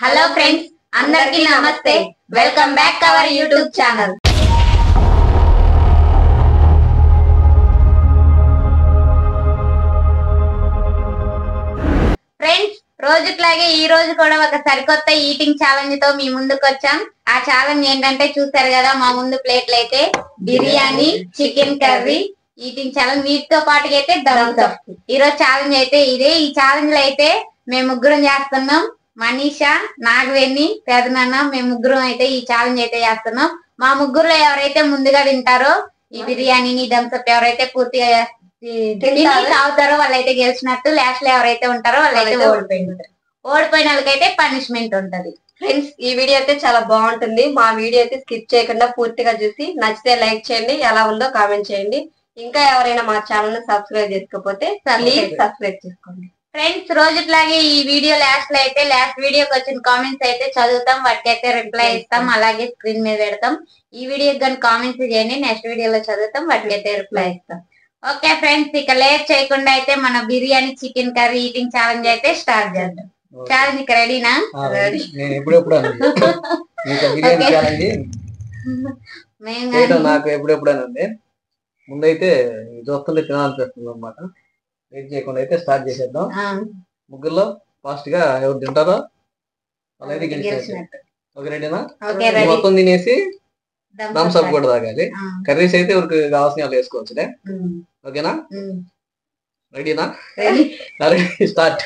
Hello friends, అందరికీ నమస్తే. Welcome back to our YouTube channel. Friends, రోజుట్లాగే ఈ రోజు కూడా ఒక సరికొత్త ఈటింగ్ ఛాలెంజ్ తో మీ ముందుకు వచ్చాం. ఆ ఛాలెంజ్ ఏంటంటే చూసారు కదా, మా ముందు ప్లేట్లు అయితే biryani, chicken curry eating challenge. వీటితో పాటు అయితే థమ్స్ అప్. ఈ రోజు ఛాలెంజ్ అయితే ఇదే. ఈ ఛాలెంజ్ లో అయితే మేము ముగ్గురం చేస్తున్నాం. మనీషా, నాగవేణి, పెదనాన్న, మేము ముగ్గురం అయితే ఈ ఛాలెంజ్ అయితే చేస్తున్నాం. మా ముగ్గురులో ఎవరైతే ముందుగా తింటారో ఈ బిర్యానీని, థమ్స్ అప్ ఎవరైతే పూర్తిగా తాగుతారో వాళ్ళైతే గెలిచినట్టు. లాస్ట్ లో ఎవరైతే ఉంటారో వాళ్ళైతే ఓడిపోయినారు. ఓడిపోయిన వాళ్ళకైతే పనిష్మెంట్ ఉంటది. ఫ్రెండ్స్, ఈ వీడియో అయితే చాలా బాగుంటుంది. మా వీడియో అయితే స్కిప్ చేయకుండా పూర్తిగా చూసి నచ్చితే లైక్ చేయండి, ఎలా ఉందో కామెంట్ చేయండి. ఇంకా ఎవరైనా మా ఛానల్ ని సబ్స్క్రైబ్ చేసుకోకపోతే ప్లీజ్ సబ్స్క్రైబ్ చేసుకోండి. ఫ్రెండ్స్, రోజుట్లాగే ఈ వీడియో లాస్ట్ లో అయితే లాస్ట్ వీడియోకి వచ్చిన కామెంట్స్ అయితే చదువుతాం, వాటికి అయితే రిప్లై ఇస్తాం, అలాగే స్క్రీన్ మీద పెడతాం. ఈ వీడియోకి కానీ కామెంట్స్ చేయండి, నెక్స్ట్ వీడియోలో చదువుతాం, వాటికి అయితే రిప్లై ఇస్తాం. ఓకే ఫ్రెండ్స్, ఇక లేట్ చేయకుండా అయితే మన biryani, chicken curry eating challenge అయితే స్టార్ట్ చేద్దాం. ఛాలెంజ్ ఇక రెడీనా? నాకు ఎప్పుడెప్పుడు ఉంది. ముందైతే చూస్తుంటే తినాలనిపిస్తుంది అనమాట. వెయిట్ చేయకుండా అయితే స్టార్ట్ చేసేద్దాం. ముగ్గురులో ఫాస్ట్ గా ఎవరు తింటారో వాళ్ళైతే గెలిచినట్టు. ఓకే, రెడీనా? మొత్తం తినేసి థమ్స్ అప్ కూడా తాగాలి. కర్రీస్ అయితే ఎవరికి కావాల్సిన వాళ్ళు వేసుకోవచ్చులే. ఓకేనా? రెడీనా? స్టార్ట్.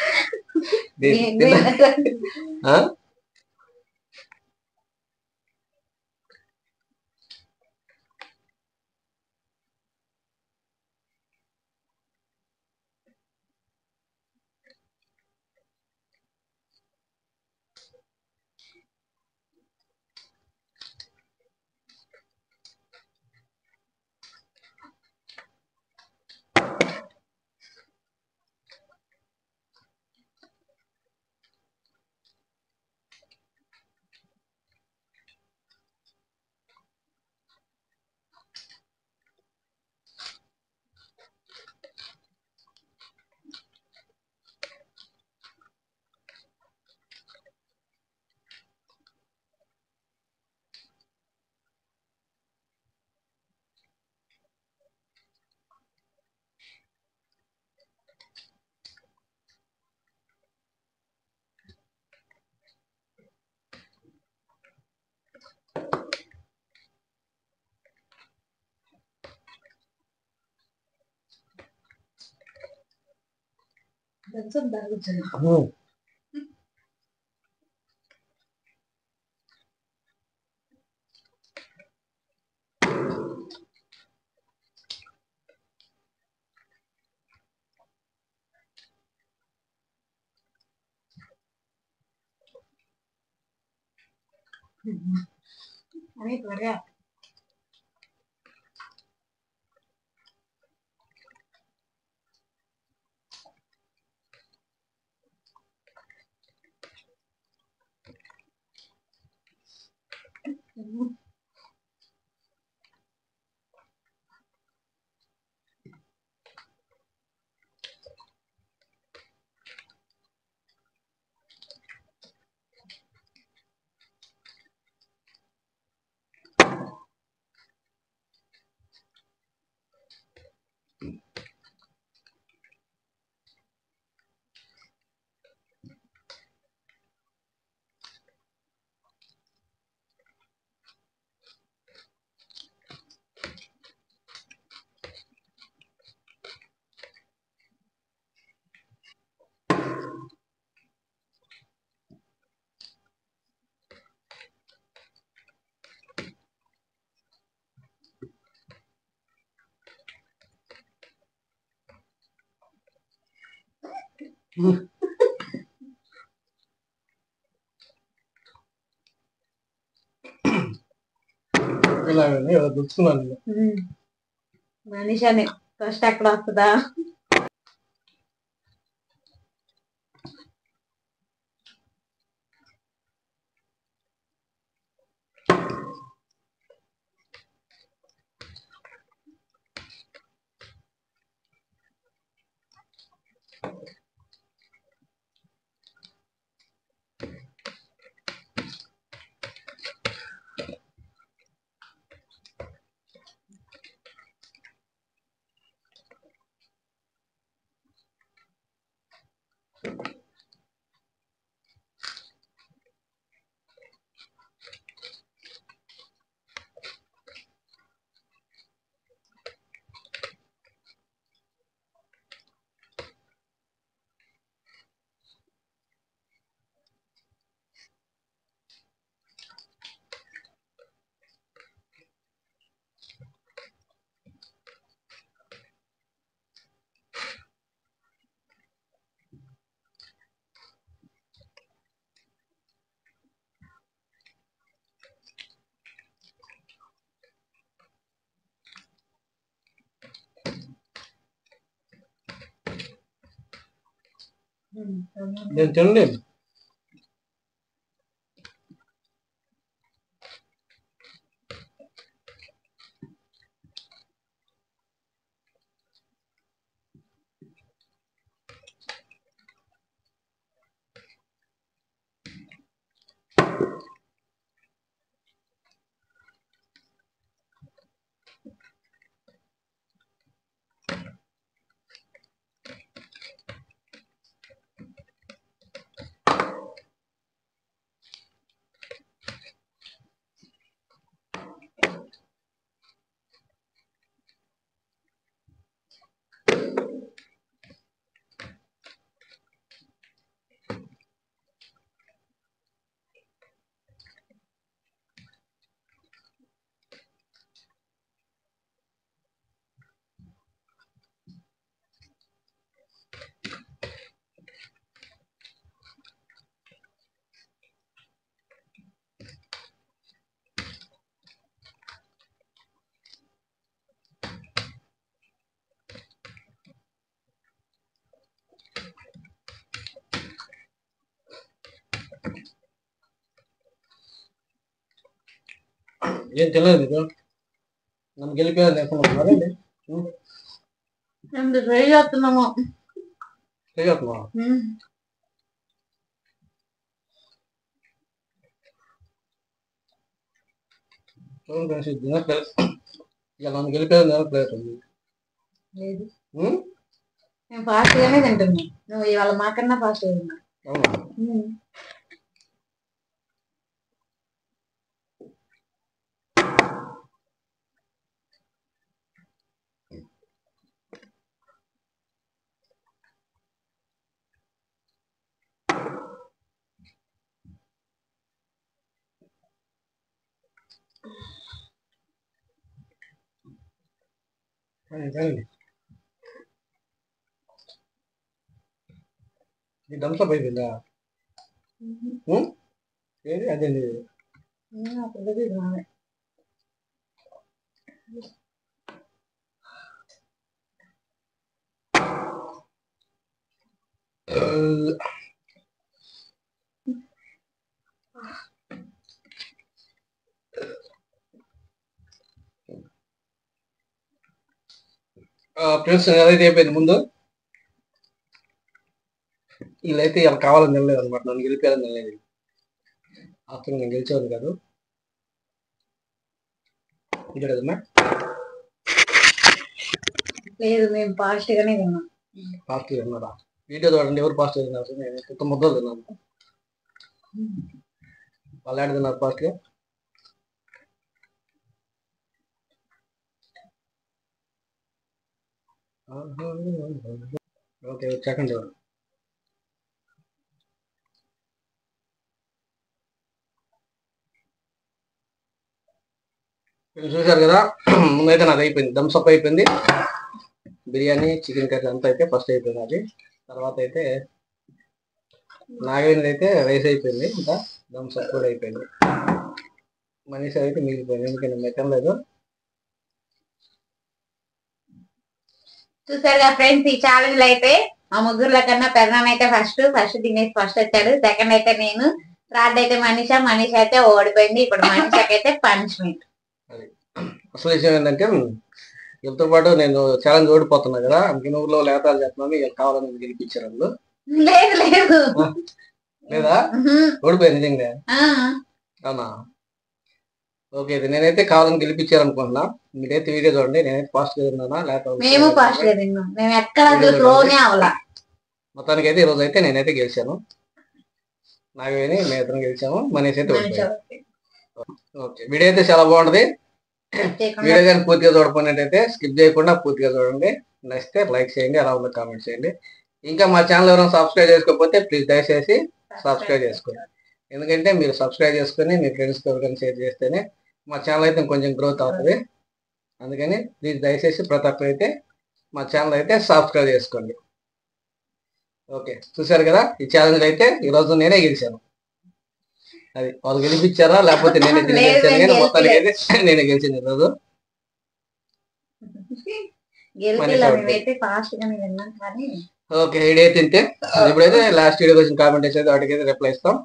అని త్వరగా మనీషాని ఫస్ట్ అక్కడ వస్తుందా? నేను తినండి. ఏం తెలియదు మీకు? నన్ను గెలిపేది లేకుండా ట్రై చేస్తున్నాము. ఇలా నన్ను గెలిపేది తినట్లేదు. లేదు, నేను ఫాస్ట్ గానే తింటున్నా. నువ్వు ఇవాళ మాకన్నా ఫాస్ట్ గా తిన్నా. ఈ థమ్స్అప్ అయిపోయిందా? ఏది అదేంటి? ఫ్రెండ్స్ ఏదైతే అయిపోయింది ముందు, వీళ్ళైతే ఇలా కావాలని నిలలేదు అనమాట. నన్ను గెలిపారని నిలలేదు. అసలు నేను గెలిచేవాడిని కాదు. ఇది కదమ్మా. లేదు, మేము ఫాస్ట్ గానే తిన్నాం. ఫాస్ట్ తిన్నారా? వీడియో చూడండి, ఎవరు ఫాస్ట్ తిన్నారు? నేను కొత్త ముద్దలు తిన్నాను. వాళ్ళు ఆడ తిన్నారు ఫాస్ట్గా. ఓకే, సెకండ్ చూశారు కదా. ముందైతే నాకు అయిపోయింది, థమ్స్అప్ అయిపోయింది. బిర్యానీ, చికెన్ కర్రీ అంతా అయితే ఫస్ట్ అయిపోయింది. అది తర్వాత అయితే నాగేంద్ర అయితే రైస్ అయిపోయింది. ఇంకా థమ్స్అప్ కూడా అయిపోయింది. మనీషా అయితే మిగిలిపోయింది, ఎందుకంటే మెక్కం లేదు. చూసారుగా ఫ్రెండ్స్, ఈ ఛాలెంజ్ అయితే మా ముగ్గురుల కన్నా పెద్దనైతే ఫస్ట్ తినేసి ఫస్ట్ వచ్చాడు. సెకండ్ అయితే నేను, థర్డ్ అయితే మనీషా అయితే ఓడిపోయింది. ఇప్పుడు మనీషాకి అయితే పనిష్మెంట్. అసలు విషయం ఏంటంటే, వీళ్ళతో పాటు నేను ఛాలెంజ్ ఓడిపోతున్నా కదా, అందుకే నువ్వులో లేతాలు చెప్తున్నాను. వీళ్ళు కావాలని గెలిపించారు వాళ్ళు. లేదు లేదు లేదా? ఓడిపోయింది నిజంగా? అవునా? ఓకే, నేనైతే కావాలని గెలిపించారు అనుకుంటున్నా. మీరైతే వీడియో చూడండి. నేనైతే ఫాస్ట్ గా తిన్నానా లేకపోతే మేము ఫాస్ట్ గా తిన్నాం. మేము ఎక్కడ స్లోనే అవ్వాలా. మొత్తానికి అయితే ఈ రోజు అయితే నేనైతే గెలిచాను. నాగవేని మేము ఇద్దరం గెలిచాము. మనీష్ అయితే ఓడిపోయాడు. ఓకే, వీడియో అయితే చాలా బాగుంటది. వీడియో కానీ పూర్తిగా చూడకపోయినట్టయితే స్కిప్ చేయకుండా పూర్తిగా చూడండి. నచ్చితే లైక్ చేయండి, అలా ఉన్న కామెంట్ చేయండి. ఇంకా మా ఛానల్ ఎవరైనా సబ్స్క్రైబ్ చేసుకోకపోతే ప్లీజ్ దయచేసి సబ్స్క్రైబ్ చేసుకోండి. ఎందుకంటే మీరు సబ్స్క్రైబ్ చేసుకుని మీ ఫ్రెండ్స్కి ఎవరికైనా షేర్ చేస్తేనే మా ఛానల్ అయితే కొంచెం గ్రోత్ అవుతుంది. అందుకని ప్లీజ్ దయచేసి ప్రతి ఒక్కరు అయితే మా ఛానల్ అయితే సబ్స్క్రైబ్ చేసుకోండి. ఓకే, చూసారు కదా. ఈ ఛాలెంజ్ అయితే ఈరోజు నేనే గెలిచాను. అది వాళ్ళు గెలిపించారా లేకపోతే నేనే గెలిచాను, కానీ మొత్తానికి అయితే నేనే గెలిచాను ఈరోజు. ఫాస్ట్ గానే విన్నాం కానీ ఓకే వీడియో తింటే ఇప్పుడైతే లాస్ట్ వీడియోకి వచ్చిన కామెంట్ అయితే వాటికి అయితే రిప్లై ఇస్తాం.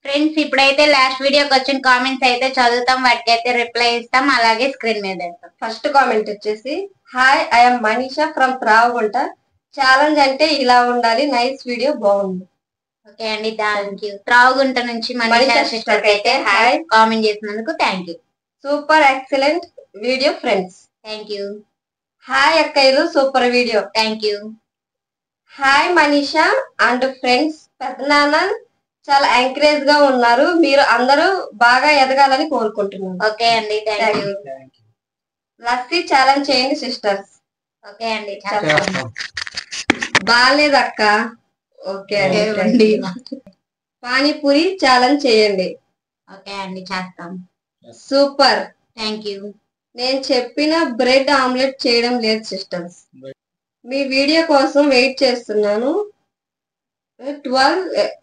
ఫ్రెండ్స్ ఇప్పుడైతే లాస్ట్ వీడియోకి వచ్చిన కామెంట్స్ అయితే చదువుతాం, వాటికి అయితే రిప్లై ఇస్తాం, అలాగే స్క్రీన్ మీద వేస్తాం. ఫస్ట్ కామెంట్ వచ్చేసి hi I'm Manisha from Travagunta. Challenge అంటే ఇలా ఉండాలి, నైస్ వీడియో బాగుంది. ఓకే అండి, థ్యాంక్ యూ. త్రావుగుంట నుంచి మనీషా సిస్టర్ అయితే హాయ్ కామెంట్ చేసినందుకు thank you. Super excellent video friends. Thank you. Hi అక్కయ్యలు, super video. Thank you. Hi Manisha and friends. పెద్దనాన్న చాలా ఎంకరేజ్ గా ఉన్నారు, మీరు అందరూ బాగా ఎదగాలని కోరుకుంటున్నాను. ఓకే అండి, థ్యాంక్ యూ. లస్సీ ఛాలెంజ్ చేయండి సిస్టర్స్. ఓకే అండి, బాగాలేదక్క. ఓకే అండి. పానీపూరి ఛాలెంజ్ చేయండి. ఓకే అండి, చేస్తాం. Super, thank you. నేను చెప్పిన బ్రెడ్ ఆమ్లెట్ చేయడం లేదు సిస్టర్స్, మీ వీడియో కోసం వెయిట్ చేస్తున్నాను. 12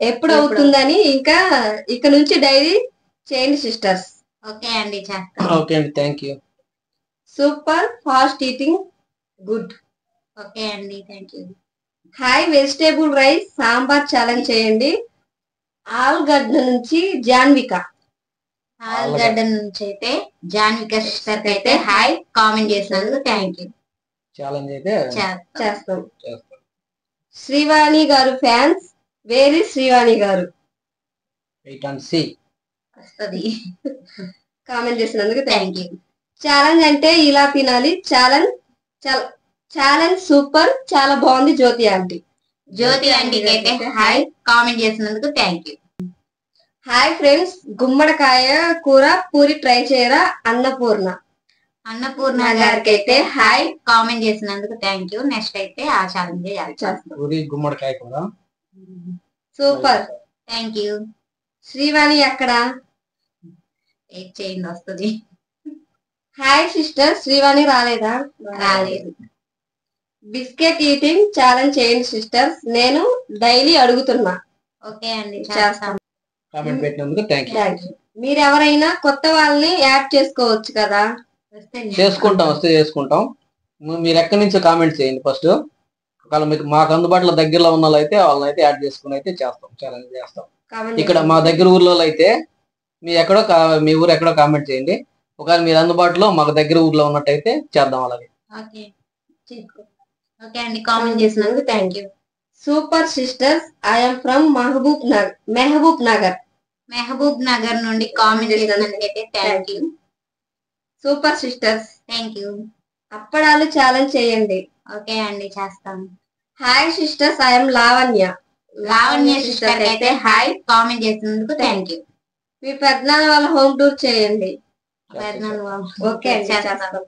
ఎప్పుడు అవుతుందని ఇంకా ఇక నుంచి డైరీ చేయండి సిస్టర్స్. ఓకే అండి, చేస్తాం. ఓకే అండి, thank you. Super fast eating good. Okay అండి, thank you. Hi vegetable rice sambar challenge చేయండి. ఆల్గడ్డ నుంచి జాన్విక. ఆల్గడ్డ నుంచి అయితే జాన్విక సిస్టర్ అయితే హాయ్ కామెంట్ చేసినందుకు థ్యాంక్ యూ. ఛాలెంజ్ అయితే చేస్తాం. శ్రీవాణి గారు ఫ్యాన్స్. వేరి శ్రీవాణి గారు వెయిట్ అండ్ సీ వస్తుంది. కామెంట్ చేసినందుకు థ్యాంక్ థ్యాంక్ యూ. ఛాలెంజ్ అంటే ఇలా తినాలి. ఛాలెంజ్ సూపర్, చాలా బాగుంది జ్యోతి ఆంటీ. జ్యోతి ఆంటీకి అయితే హాయ్ కామెంట్ చేసినందుకు థ్యాంక్ యూ. హాయ్ ఫ్రెండ్స్, గుమ్మడికాయ కూర పూరి ట్రై చేయరా అన్నపూర్ణ. అన్నపూర్ణ గారికి అయితే హాయ్ కామెంట్ చేసినందుకు థ్యాంక్ యూ. నెక్స్ట్ అయితే ఆ ఛాలెంజ్ చేస్తాం. పూరి గుమ్మడికాయ కూర. Super, thank you. శ్రీవాణి అక్కడ వెయిట్ చేయండి, వస్తుంది. హాయ్ సిస్టర్, శ్రీవాణి రాలేదా? రాలేదు. బిస్కెట్ ఈటింగ్ ఛాలెంజ్ చేయండి సిస్టర్స్, నేను డైలీ అడుగుతున్నా. ఓకే అండి, చేస్తాం. కామెంట్ పెట్టినందుకు థ్యాంక్ యూ. మీరు ఎవరైనా కొత్త వాళ్ళని యాడ్ చేసుకోవచ్చు కదా? చేసుకుంటాం, వస్తే చేసుకుంటాం. మీరు ఎక్కడి నుంచో కామెంట్ చేయండి ఫస్ట్. ఒకవేళ మీకు మాకు అందుబాటులో దగ్గరలో ఉన్న వాళ్ళు అయితే వాళ్ళని అయితే యాడ్ చేసుకుని అయితే చేస్తాం, ఛాలెంజ్ చేస్తాం. ఇక్కడ మా దగ్గర ఊర్లో అయితే మీ ఊరు ఎక్కడో కామెంట్ చేయండి. ఒకవేళ మీరు అందుబాటులో మాకు దగ్గర ఊర్లో ఉన్నట్టయితే చేద్దాం అలాగే. ఓకే అండి, కామెంట్ చేసినందుకు thank you. Super sisters, I'm from Mahabubnagar. Mahabubnagar నుండి కామెంట్ చేసినందుకు అయితే thank you. Super sisters, thank you. అప్పడాలు ఛాలెంజ్ చేయండి. ఓకే అండి, చేస్తాం. Hi sisters, I'm Lavanya. Lavanya sister అయితే హాయ్ కామెంట్ చేసినందుకు థ్యాంక్ యూ. మీ పెద్దనాన్న వాళ్ళ హోమ్ టూర్ చేయండి. ఓకే అండి, చేస్తాం.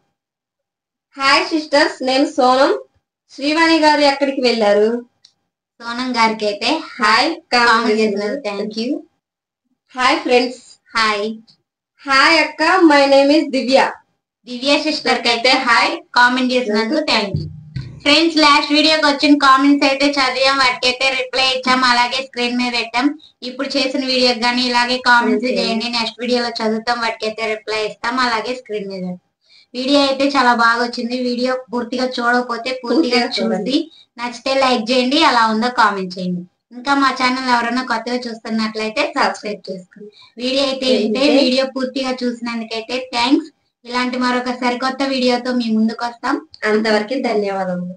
హాయ్ సిస్టర్స్, నేను సోనం. శ్రీవాణి గారు ఎక్కడికి వెళ్ళారు? సోనం గారికి అయితే హాయ్ కామెంట్ చేసినందుకు thank you. Hi friends. Hi. Hi అక్క, my name is Divya. Divya sister కి అయితే హాయ్ కామెంట్ చేసినందుకు థ్యాంక్ యూ. ఫ్రెండ్స్ లాస్ట్ వీడియోకి వచ్చిన కామెంట్స్ అయితే చదివాం, వాటికి అయితే రిప్లై ఇచ్చాం, అలాగే స్క్రీన్ మీద పెట్టాం. ఇప్పుడు చేసిన వీడియోకి కానీ ఇలాగే కామెంట్స్ చేయండి, నెక్స్ట్ వీడియోలో చదువుతాం, వాటికి అయితే రిప్లై ఇస్తాం, అలాగే స్క్రీన్ మీద. వీడియో అయితే చాలా బాగా వచ్చింది. వీడియో పూర్తిగా చూడకపోతే పూర్తిగా చూసి నచ్చితే లైక్ చేయండి, అలా ఉందో కామెంట్ చేయండి. ఇంకా మా ఛానల్ ఎవరైనా కొత్తగా చూస్తున్నట్లయితే సబ్స్క్రైబ్ చేసుకోండి. వీడియో అయితే ఇంతే. వీడియో పూర్తిగా చూసినందుకైతే థ్యాంక్స్. ఇలాంటి మరొక సరికొత్త వీడియోతో మీ ముందుకు వస్తాం. అంతవరకు ధన్యవాదములు.